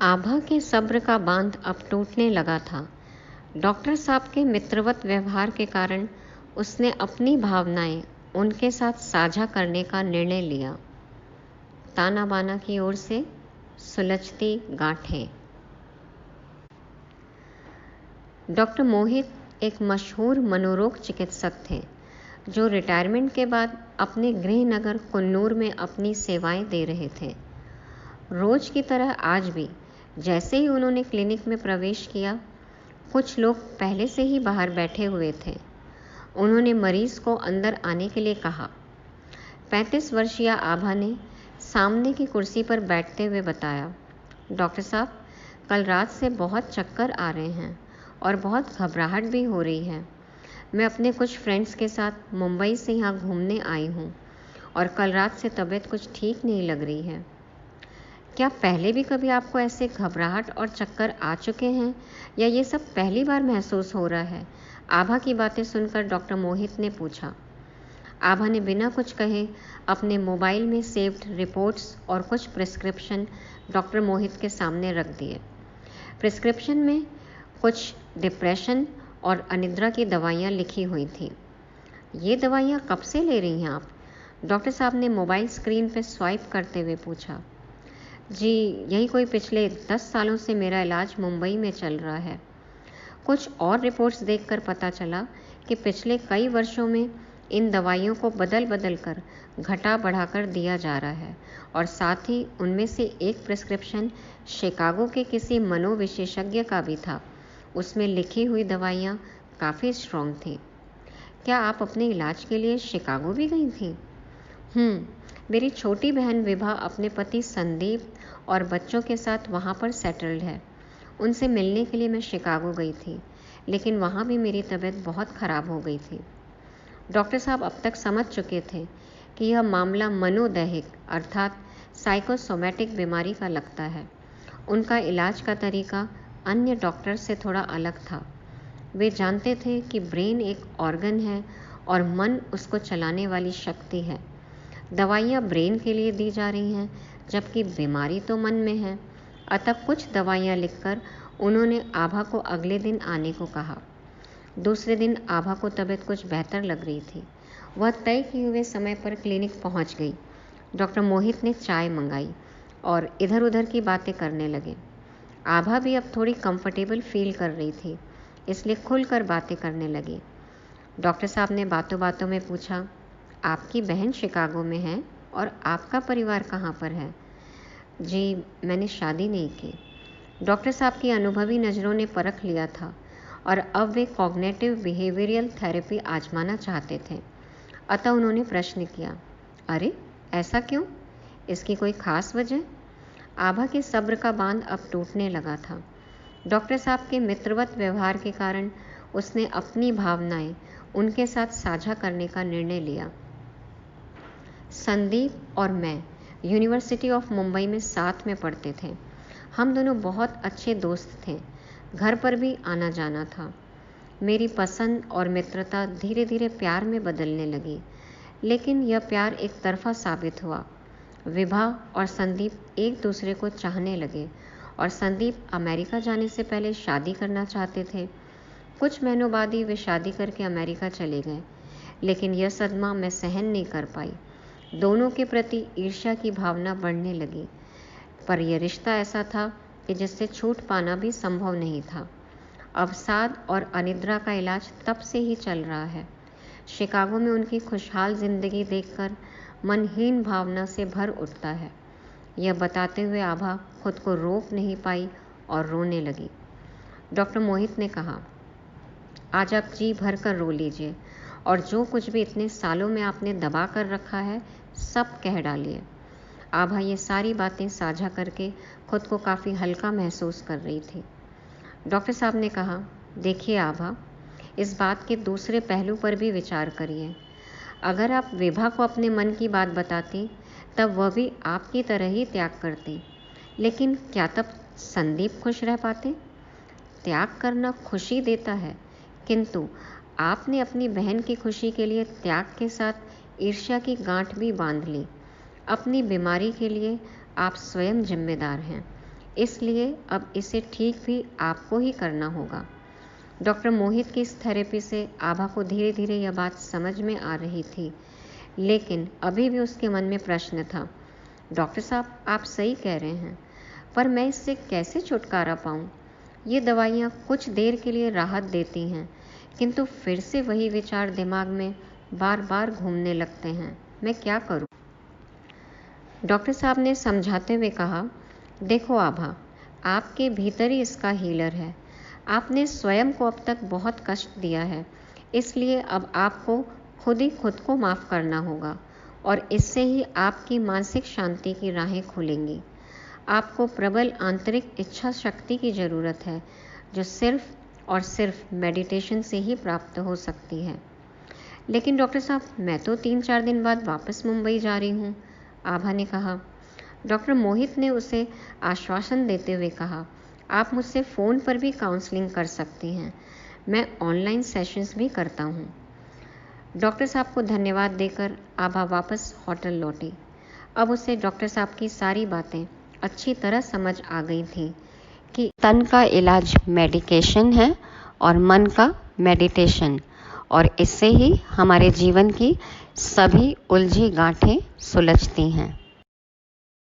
आभा के सब्र का बांध अब टूटने लगा था। डॉक्टर साहब के मित्रवत व्यवहार के कारण उसने अपनी भावनाएं उनके साथ साझा करने का निर्णय लिया। ताना बाना की ओर से सुलझती गांठें। डॉक्टर मोहित एक मशहूर मनोरोग चिकित्सक थे जो रिटायरमेंट के बाद अपने गृह नगर कुन्नूर में अपनी सेवाएं दे रहे थे। रोज की तरह आज भी जैसे ही उन्होंने क्लिनिक में प्रवेश किया, कुछ लोग पहले से ही बाहर बैठे हुए थे। उन्होंने मरीज को अंदर आने के लिए कहा। 35 वर्षीय आभा ने सामने की कुर्सी पर बैठते हुए बताया, डॉक्टर साहब, कल रात से बहुत चक्कर आ रहे हैं और बहुत घबराहट भी हो रही है। मैं अपने कुछ फ्रेंड्स के साथ मुंबई से यहाँ घूमने आई हूँ और कल रात से तबीयत कुछ ठीक नहीं लग रही है। क्या पहले भी कभी आपको ऐसे घबराहट और चक्कर आ चुके हैं या ये सब पहली बार महसूस हो रहा है? आभा की बातें सुनकर डॉक्टर मोहित ने पूछा। आभा ने बिना कुछ कहे अपने मोबाइल में सेव्ड रिपोर्ट्स और कुछ प्रिस्क्रिप्शन डॉक्टर मोहित के सामने रख दिए। प्रिस्क्रिप्शन में कुछ डिप्रेशन और अनिद्रा की दवाइयाँ लिखी हुई थी। ये दवाइयाँ कब से ले रही हैं आप? डॉक्टर साहब ने मोबाइल स्क्रीन पर स्वाइप करते हुए पूछा। जी, यही कोई पिछले 10 सालों से मेरा इलाज मुंबई में चल रहा है। कुछ और रिपोर्ट्स देखकर पता चला कि पिछले कई वर्षों में इन दवाइयों को बदल बदल कर घटा बढ़ाकर दिया जा रहा है और साथ ही उनमें से एक प्रिस्क्रिप्शन शिकागो के किसी मनोविशेषज्ञ का भी था। उसमें लिखी हुई दवाइयाँ काफ़ी स्ट्रॉन्ग थी। क्या आप अपने इलाज के लिए शिकागो भी गई थी? मेरी छोटी बहन विभा अपने पति संदीप और बच्चों के साथ वहाँ पर सेटल्ड है। उनसे मिलने के लिए मैं शिकागो गई थी, लेकिन वहाँ भी मेरी तबीयत बहुत ख़राब हो गई थी। डॉक्टर साहब अब तक समझ चुके थे कि यह मामला मनोदैहिक अर्थात साइकोसोमैटिक बीमारी का लगता है। उनका इलाज का तरीका अन्य डॉक्टर से थोड़ा अलग था। वे जानते थे कि ब्रेन एक ऑर्गन है और मन उसको चलाने वाली शक्ति है। दवाइयाँ ब्रेन के लिए दी जा रही हैं, जबकि बीमारी तो मन में है। अतः कुछ दवाइयाँ लिखकर उन्होंने आभा को अगले दिन आने को कहा। दूसरे दिन आभा को तबीयत कुछ बेहतर लग रही थी। वह तय किए हुए समय पर क्लिनिक पहुंच गई। डॉक्टर मोहित ने चाय मंगाई और इधर उधर की बातें करने लगे। आभा भी अब थोड़ी कंफर्टेबल फील कर रही थी, इसलिए खुलकर बातें करने लगी। डॉक्टर साहब ने बातों बातों में पूछा, आपकी बहन शिकागो में है और आपका परिवार कहाँ पर है? जी, मैंने शादी नहीं की। डॉक्टर साहब की अनुभवी नज़रों ने परख लिया था और अब वे कॉग्निटिव बिहेवियरल थेरेपी आजमाना चाहते थे। अतः उन्होंने प्रश्न किया, अरे ऐसा क्यों? इसकी कोई ख़ास वजह? आभा के सब्र का बांध अब टूटने लगा था। डॉक्टर साहब के मित्रवत व्यवहार के कारण उसने अपनी भावनाएं उनके साथ साझा करने का निर्णय लिया। संदीप और मैं यूनिवर्सिटी ऑफ मुंबई में साथ में पढ़ते थे। हम दोनों बहुत अच्छे दोस्त थे। घर पर भी आना जाना था। मेरी पसंद और मित्रता धीरे धीरे प्यार में बदलने लगी, लेकिन यह प्यार एक तरफा साबित हुआ। विभा और संदीप एक दूसरे को चाहने लगे और संदीप अमेरिका जाने से पहले शादी करना चाहते थे। कुछ महीनों बाद ही वे शादी करके अमेरिका चले गए, लेकिन यह सदमा मैं सहन नहीं कर पाई। दोनों के प्रति ईर्ष्या की भावना बढ़ने लगी, पर यह रिश्ता ऐसा था कि जिससे छूट पाना भी संभव नहीं था। अवसाद और अनिद्रा का इलाज तब से ही चल रहा है। शिकागो में उनकी खुशहाल जिंदगी देखकर मनहीन भावना से भर उठता है। यह बताते हुए आभा खुद को रोक नहीं पाई और रोने लगी। डॉक्टर मोहित ने कहा, आज आप जी भर कर रो लीजिए और जो कुछ भी इतने सालों में आपने दबा कर रखा है सब कह डालिए। आभा ये सारी बातें साझा करके खुद को काफ़ी हल्का महसूस कर रही थी। डॉक्टर साहब ने कहा, देखिए आभा, इस बात के दूसरे पहलू पर भी विचार करिए। अगर आप विभा को अपने मन की बात बताती तब वह भी आपकी तरह ही त्याग करती, लेकिन क्या तब संदीप खुश रह पाते? त्याग करना खुशी देता है, किंतु आपने अपनी बहन की खुशी के लिए त्याग के साथ ईर्ष्या की गांठ भी बांध ली। अपनी बीमारी के लिए आप स्वयं जिम्मेदार हैं, इसलिए अब इसे ठीक भी आपको ही करना होगा। डॉक्टर मोहित की इस थेरेपी से आभा को धीरे धीरे यह बात समझ में आ रही थी, लेकिन अभी भी उसके मन में प्रश्न था। डॉक्टर साहब, आप सही कह रहे हैं, पर मैं इससे कैसे छुटकारा पाऊँ? ये दवाइयाँ कुछ देर के लिए राहत देती हैं, किंतु फिर से वही विचार दिमाग में बार बार घूमने लगते हैं। मैं क्या करूँ? डॉक्टर साहब ने समझाते हुए कहा, देखो आभा, आपके भीतर ही इसका हीलर है। आपने स्वयं को अब तक बहुत कष्ट दिया है, इसलिए अब आपको खुद ही खुद को माफ़ करना होगा और इससे ही आपकी मानसिक शांति की राहें खुलेंगी। आपको प्रबल आंतरिक इच्छा शक्ति की ज़रूरत है, जो सिर्फ और सिर्फ मेडिटेशन से ही प्राप्त हो सकती है। लेकिन डॉक्टर साहब, मैं तो 3-4 दिन बाद वापस मुंबई जा रही हूँ, आभा ने कहा। डॉक्टर मोहित ने उसे आश्वासन देते हुए कहा, आप मुझसे फ़ोन पर भी काउंसलिंग कर सकती हैं। मैं ऑनलाइन सेशंस भी करता हूँ। डॉक्टर साहब को धन्यवाद देकर आभा वापस होटल लौटी। अब उसे डॉक्टर साहब की सारी बातें अच्छी तरह समझ आ गई थी कि तन का इलाज मेडिकेशन है और मन का मेडिटेशन, और इससे ही हमारे जीवन की सभी उलझी गांठें सुलझती हैं।